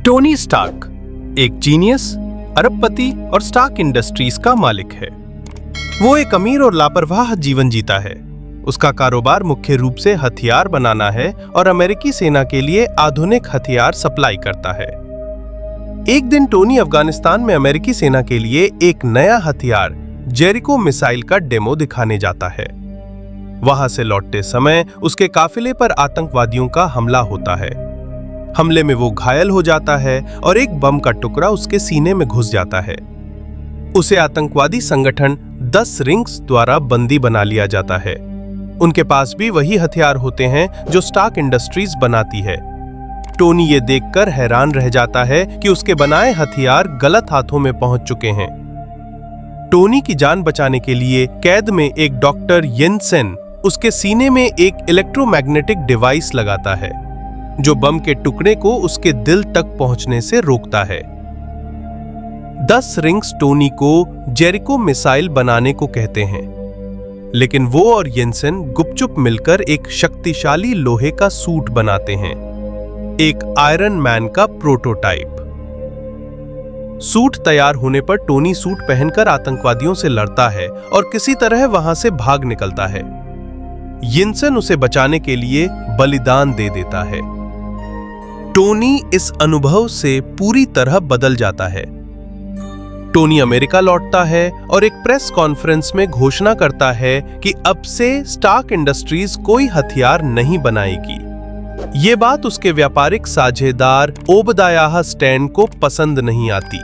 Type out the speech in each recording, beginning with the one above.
Tony Stark एक genius, अरबपति और स्टार्क इंडस्ट्रीज का मालिक है। वो एक अमीर और लापरवाह जीवन जीता है। उसका कारोबार मुख्य रूप से हथियार बनाना है और अमेरिकी सेना के लिए आधुनिक हथियार सप्लाई करता है। एक दिन टोनी अफगानिस्तान में अमेरिकी सेना के लिए एक नया हथियार जेरिको मिसाइल का डेमो दिखाने जाता है। वहां से लौटते समय उसके काफिले पर आतंकवादियों का हमला होता है। हमले में वो घायल हो जाता है और एक बम का टुकड़ा उसके सीने में घुस जाता है। उसे आतंकवादी संगठन 10 रिंग्स द्वारा बंदी बना लिया जाता है। उनके पास भी वही हथियार होते हैं जो स्टार्क इंडस्ट्रीज बनाती है। टोनी ये देखकर हैरान रह जाता है कि उसके बनाए हथियार गलत हाथों में पहुंच चुके हैं। टोनी की जान बचाने के लिए कैद में एक डॉक्टर येन्सेन उसके सीने में एक इलेक्ट्रोमैग्नेटिक डिवाइस लगाता है जो बम के टुकड़े को उसके दिल तक पहुंचने से रोकता है। 10 रिंग्स टोनी को जेरिको मिसाइल बनाने को कहते हैं, लेकिन वो और येन्सेन गुपचुप मिलकर एक शक्तिशाली लोहे का सूट बनाते हैं, एक आयरन मैन का प्रोटोटाइप। सूट तैयार होने पर टोनी सूट पहनकर आतंकवादियों से लड़ता है और किसी तरह वहां से भाग निकलता है। येन्सेन उसे बचाने के लिए बलिदान दे देता है। टोनी इस अनुभव से पूरी तरह बदल जाता है। टोनी अमेरिका लौटता है और एक प्रेस कॉन्फ्रेंस में घोषणा करता है कि अब से स्टार्क इंडस्ट्रीज कोई हथियार नहीं बनाएगी। ये बात उसके व्यापारिक साझेदार ओबदायाह स्टैन को पसंद नहीं आती।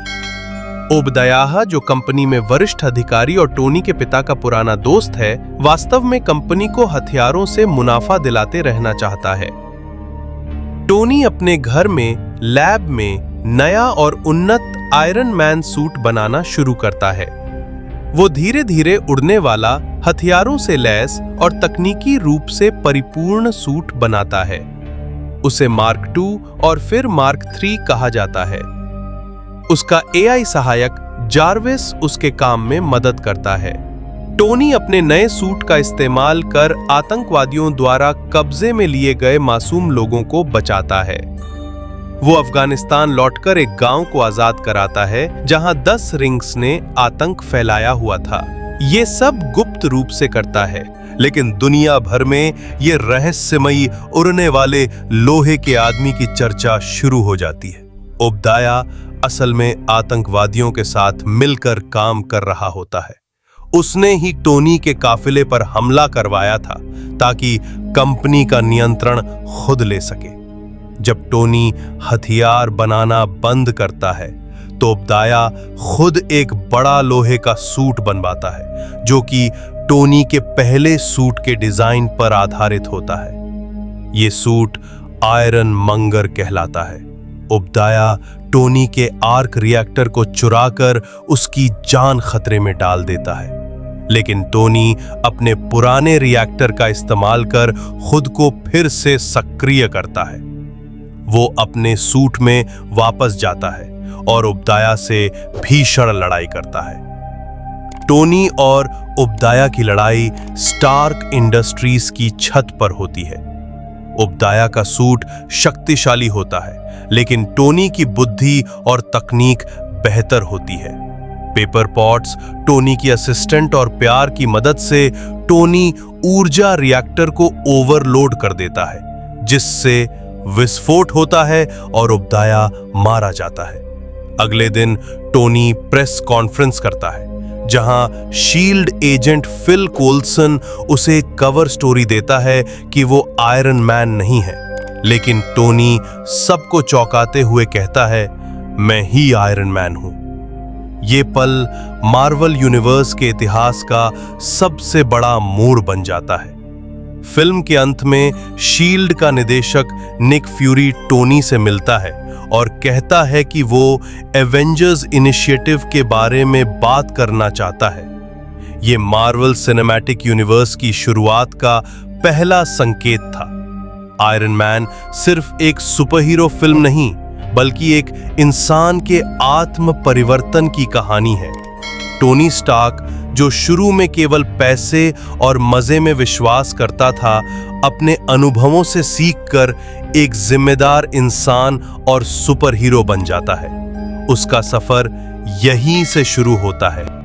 ओबदायाह, जो कंपनी में वरिष्ठ अधिकारी और टोनी के पिता का पुराना दोस्त है, वास्तव में कंपनी को हथियारों से मुनाफा दिलाते रहना चाहता है। टोनी अपने घर में लैब में नया और उन्नत आयरन मैन सूट बनाना शुरू करता है। वो धीरे धीरे उड़ने वाला, हथियारों से लैस और तकनीकी रूप से परिपूर्ण सूट बनाता है। उसे मार्क 2 और फिर मार्क 3 कहा जाता है। उसका एआई सहायक जार्विस उसके काम में मदद करता है। टोनी अपने नए सूट का इस्तेमाल कर आतंकवादियों द्वारा कब्जे में लिए गए मासूम लोगों को बचाता है। वो अफगानिस्तान लौटकर एक गांव को आजाद कराता है जहां 10 रिंग्स ने आतंक फैलाया हुआ था। ये सब गुप्त रूप से करता है, लेकिन दुनिया भर में ये रहस्यमयी उड़ने वाले लोहे के आदमी की चर्चा शुरू हो जाती है। ओबदाया असल में आतंकवादियों के साथ मिलकर काम कर रहा होता है। उसने ही टोनी के काफिले पर हमला करवाया था ताकि कंपनी का नियंत्रण खुद ले सके। जब टोनी हथियार बनाना बंद करता है तो ओबदाया खुद एक बड़ा लोहे का सूट बनवाता है जो कि टोनी के पहले सूट के डिजाइन पर आधारित होता है। ये सूट आयरन मंगर कहलाता है। ओबदाया टोनी के आर्क रिएक्टर को चुराकर उसकी जान खतरे में डाल देता है, लेकिन टोनी अपने पुराने रिएक्टर का इस्तेमाल कर खुद को फिर से सक्रिय करता है। वो अपने सूट में वापस जाता है और ओबदाया से भीषण लड़ाई करता है। टोनी और ओबदाया की लड़ाई स्टार्क इंडस्ट्रीज की छत पर होती है। ओबदाया का सूट शक्तिशाली होता है, लेकिन टोनी की बुद्धि और तकनीक बेहतर होती है। पेपर पॉट्स, टोनी की असिस्टेंट और प्यार की मदद से टोनी ऊर्जा रिएक्टर को ओवरलोड कर देता है, जिससे विस्फोट होता है और ओबदाया मारा जाता है। अगले दिन टोनी प्रेस कॉन्फ्रेंस करता है जहां शील्ड एजेंट फिल कोल्सन उसे कवर स्टोरी देता है कि वो आयरन मैन नहीं है, लेकिन टोनी सबको चौंकाते हुए कहता है, मैं ही आयरन मैन हूं। ये पल मार्वल यूनिवर्स के इतिहास का सबसे बड़ा मोड़ बन जाता है। फिल्म के अंत में शील्ड का निदेशक निक फ्यूरी टोनी से मिलता है और कहता है कि वो एवेंजर्स इनिशिएटिव के बारे में बात करना चाहता है। ये मार्वल सिनेमैटिक यूनिवर्स की शुरुआत का पहला संकेत था। आयरन मैन सिर्फ एक सुपरहीरो फिल्म नहीं, बल्कि एक इंसान के आत्म परिवर्तन की कहानी है। टोनी स्टार्क, जो शुरू में केवल पैसे और मजे में विश्वास करता था, अपने अनुभवों से सीखकर एक जिम्मेदार इंसान और सुपर हीरो बन जाता है। उसका सफर यहीं से शुरू होता है।